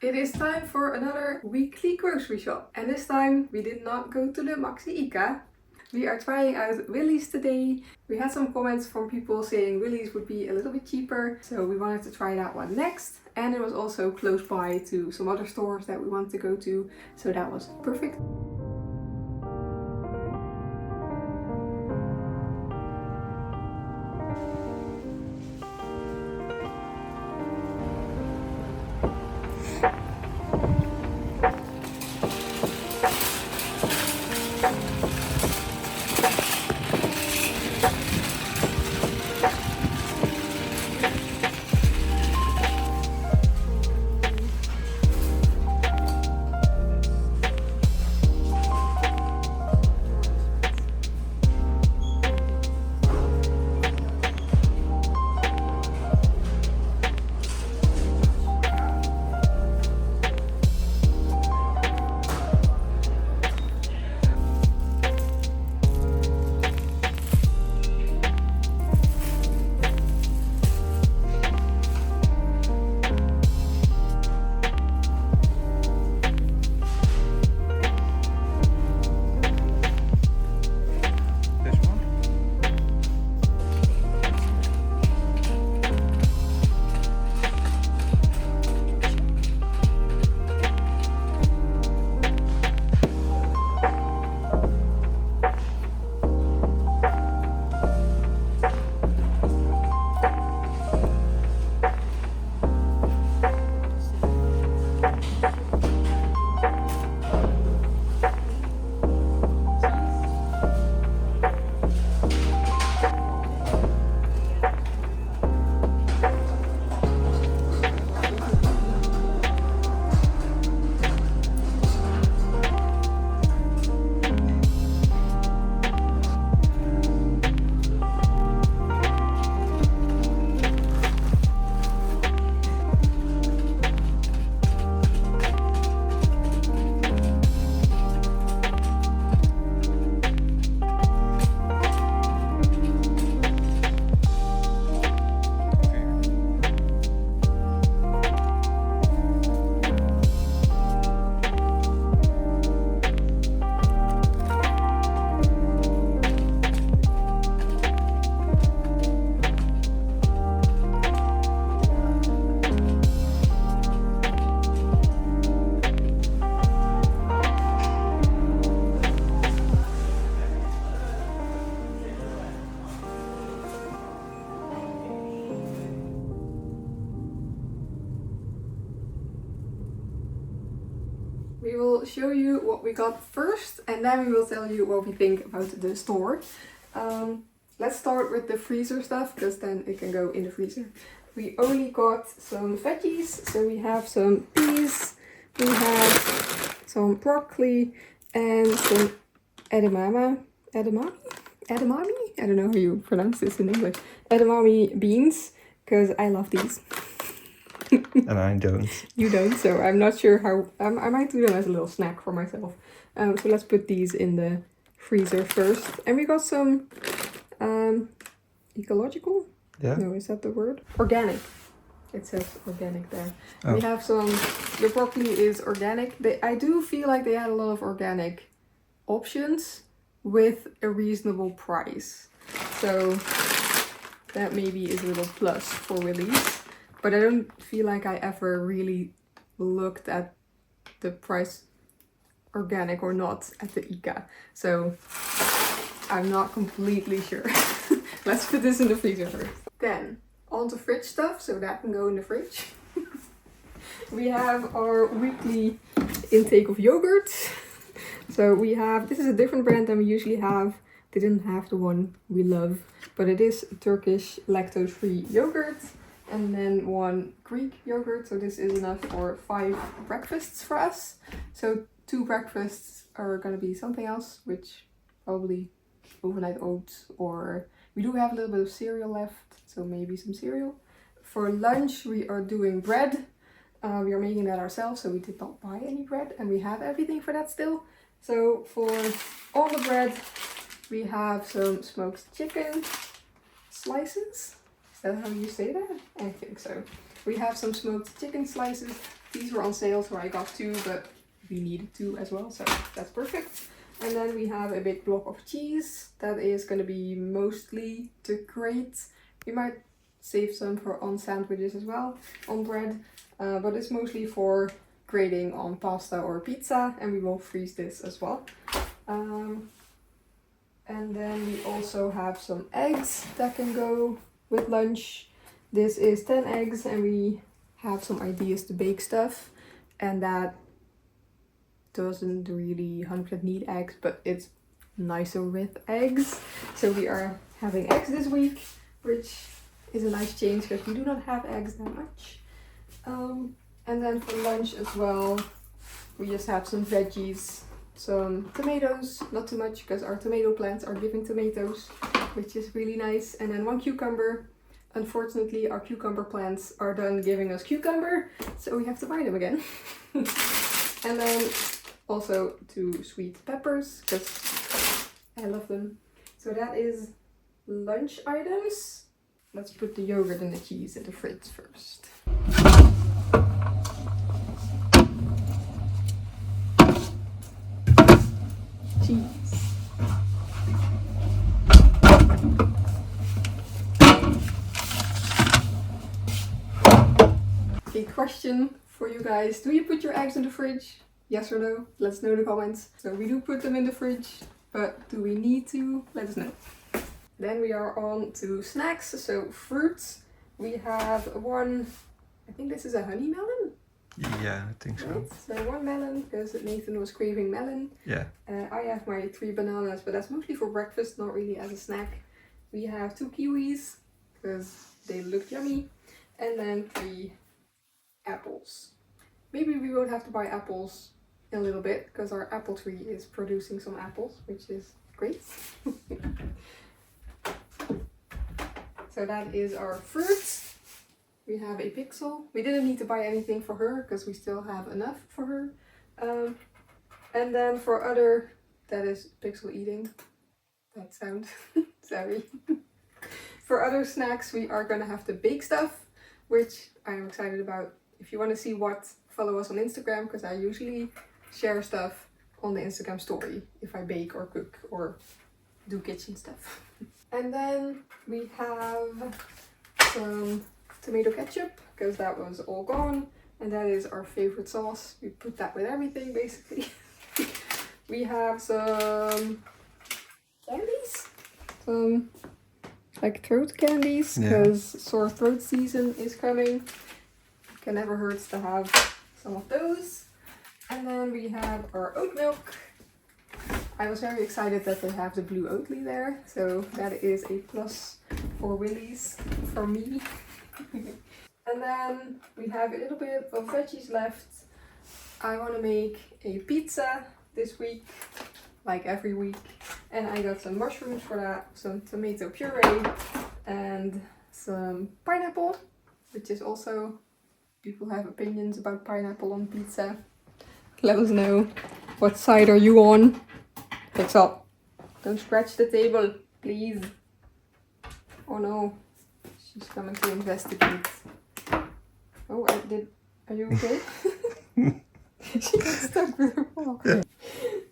It is time for another weekly grocery shop. And this time we did not go to the Maxi ICA. We are trying out Willys today. We had some comments from people saying Willys would be a little bit cheaper, so we wanted to try that one next. And it was also close by to some other stores that we wanted to go to, so that was perfect. We will show you what we got first and then we will tell you what we think about the store. Let's start with the freezer stuff because then it can go in the freezer. We only got some veggies, so we have some peas, we have some broccoli and some edamame? I don't know how you pronounce this in English. Edamame beans, because I love these. And I don't. You don't, so I'm not sure how... I might do them as a little snack for myself. So let's put these in the freezer first. And we got some ecological? Yeah. No, is that the word? Organic. It says organic there. Oh. We have some... The broccoli is organic. I do feel like they had a lot of organic options with a reasonable price. So that maybe is a little plus for Willys. But I don't feel like I ever really looked at the price organic or not at the ICA. So I'm not completely sure. Let's put this in the freezer first. Then on to fridge stuff, so that can go in the fridge. We have our weekly intake of yogurt. So we have, this is a different brand than we usually have. They didn't have the one we love, but it is Turkish lactose-free yogurt. And then one Greek yogurt, so this is enough for 5 breakfasts for us. So 2 breakfasts are gonna be something else, which probably overnight oats, or we do have a little bit of cereal left, so maybe some cereal. For lunch we are doing bread. We are making that ourselves, so we did not buy any bread, and we have everything for that still. So for all the bread we have some smoked chicken slices. Is that how you say that? I think so. We have some smoked chicken slices These were on sale, so I got 2, but we needed 2 as well, so that's perfect. And then we have a big block of cheese that is going to be mostly to grate. We might save some for on sandwiches as well, on bread, but it's mostly for grating on pasta or pizza, and we will freeze this as well. And then we also have some eggs that can go with lunch. This is 10 eggs, and we have some ideas to bake stuff, and that doesn't really 100% need eggs, but it's nicer with eggs. So we are having eggs this week, which is a nice change because we do not have eggs that much. And then for lunch as well, we just have some veggies, some tomatoes, not too much because our tomato plants are giving tomatoes, which is really nice. And then 1 cucumber. Unfortunately, our cucumber plants are done giving us cucumber, so we have to buy them again. And then also 2 sweet peppers, because I love them. So that is lunch items. Let's put the yogurt and the cheese in the fridge first. Cheese. A question for you guys. Do you put your eggs in the fridge? Yes or no? Let us know in the comments. So we do put them in the fridge, but do we need to? Let us know. Then we are on to snacks. So fruits. We have 1, I think this is a honey melon. Yeah, I think so. Right? So 1 melon, because Nathan was craving melon. Yeah. I have my 3 bananas, but that's mostly for breakfast, not really as a snack. We have 2 kiwis, because they look yummy. And then 3 apples. Maybe we won't have to buy apples in a little bit, because our apple tree is producing some apples, which is great. So that is our fruits. We have a pixel. We didn't need to buy anything for her because we still have enough for her. And then for other, that is pixel eating. That sound, sorry. For other snacks, we are gonna have to bake stuff, which I'm excited about. If you want to see what, follow us on Instagram, because I usually share stuff on the Instagram story if I bake or cook or do kitchen stuff. And then we have some tomato ketchup, because that was all gone, and that is our favorite sauce. We put that with everything basically. We have some candies, some like throat candies, because sore throat season is coming. Can never hurt to have some of those. And then we have our oat milk. I was very excited that they have the blue Oatly there, so that is a plus for Willys for me. And then we have a little bit of veggies left. I want to make a pizza this week, like every week, and I got some mushrooms for that, some tomato puree, and some pineapple, which is also, people have opinions about pineapple on pizza. Let us know. What side are you on? Pixel, don't scratch the table, please. Oh no, she's coming to investigate. Oh, are you okay? She got stuck with her paw. Yeah.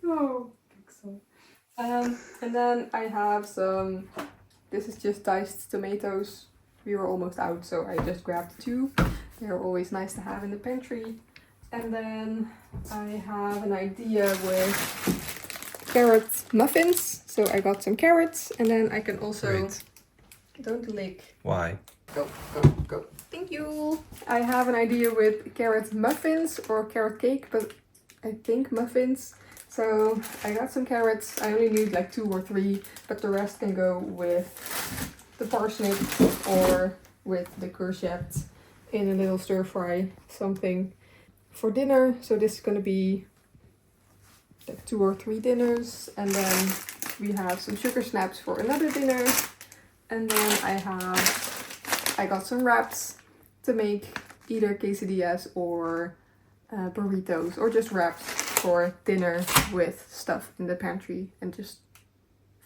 Oh, Pixel. And then I have some, this is just diced tomatoes. We were almost out, so I just grabbed 2. They're always nice to have in the pantry. And then I have an idea with carrot muffins. So I got some carrots, and then I can also... Wait. Don't lick. Why? Go, go, go. Thank you. I have an idea with carrot muffins or carrot cake, but I think muffins. So I got some carrots. I only need like 2 or 3, but the rest can go with the parsnip or with the courgette in a little stir fry, something for dinner. So this is gonna be like 2 or 3 dinners, and then we have some sugar snaps for another dinner, and then I got some wraps to make either quesadillas or burritos, or just wraps for dinner with stuff in the pantry and just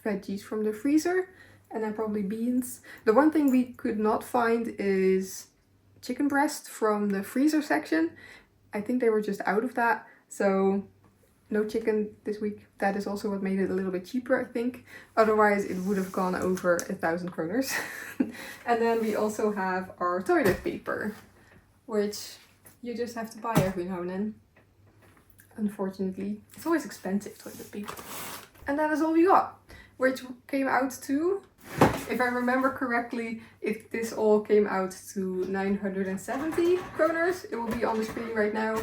veggies from the freezer, and then probably beans. The one thing we could not find is chicken breast from the freezer section. I think they were just out of that. So no chicken this week. That is also what made it a little bit cheaper, I think. Otherwise it would have gone over 1,000 kroners. And then we also have our toilet paper, which you just have to buy every now and then. Unfortunately, it's always expensive, toilet paper. And that is all we got, which came out to, if I remember correctly, if this all came out to 970 kroners. It will be on the screen right now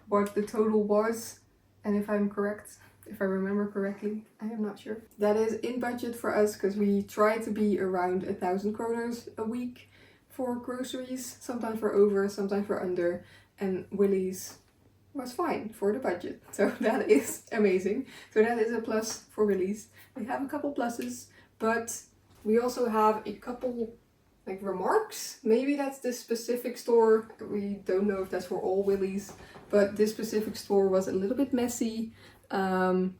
what the total was. And if I'm correct, if I remember correctly, I am not sure. That is in budget for us because we try to be around 1,000 kroners a week for groceries. Sometimes for over, sometimes for under. And Willys was fine for the budget. So that is amazing. So that is a plus for Willys. We have a couple pluses, but we also have a couple like remarks. Maybe that's this specific store. We don't know if that's for all Willys, but this specific store was a little bit messy. There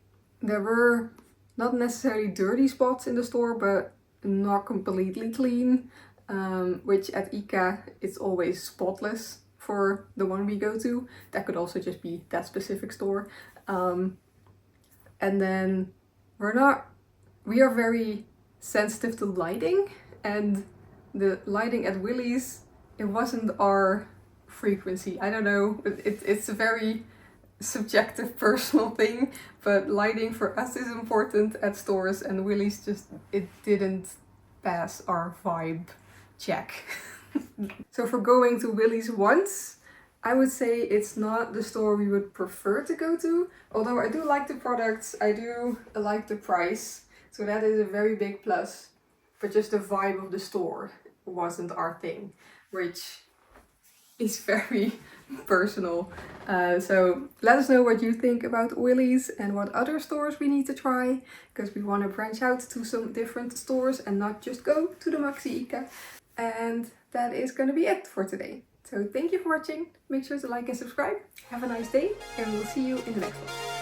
were not necessarily dirty spots in the store, but not completely clean, which at ICA it's always spotless for the one we go to. That could also just be that specific store. And then we are very sensitive to lighting, and the lighting at Willys, it wasn't our frequency. I don't know, it's a very subjective personal thing, but lighting for us is important at stores, and Willys just, it didn't pass our vibe check. So for going to Willys once, I would say it's not the store we would prefer to go to, although I do like the products, I do like the price, so that is a very big plus, but just the vibe of the store wasn't our thing, which is very personal. So let us know what you think about Willys and what other stores we need to try, because we want to branch out to some different stores and not just go to the Maxi ICA. And that is going to be it for today. So thank you for watching. Make sure to like and subscribe. Have a nice day, and we'll see you in the next one.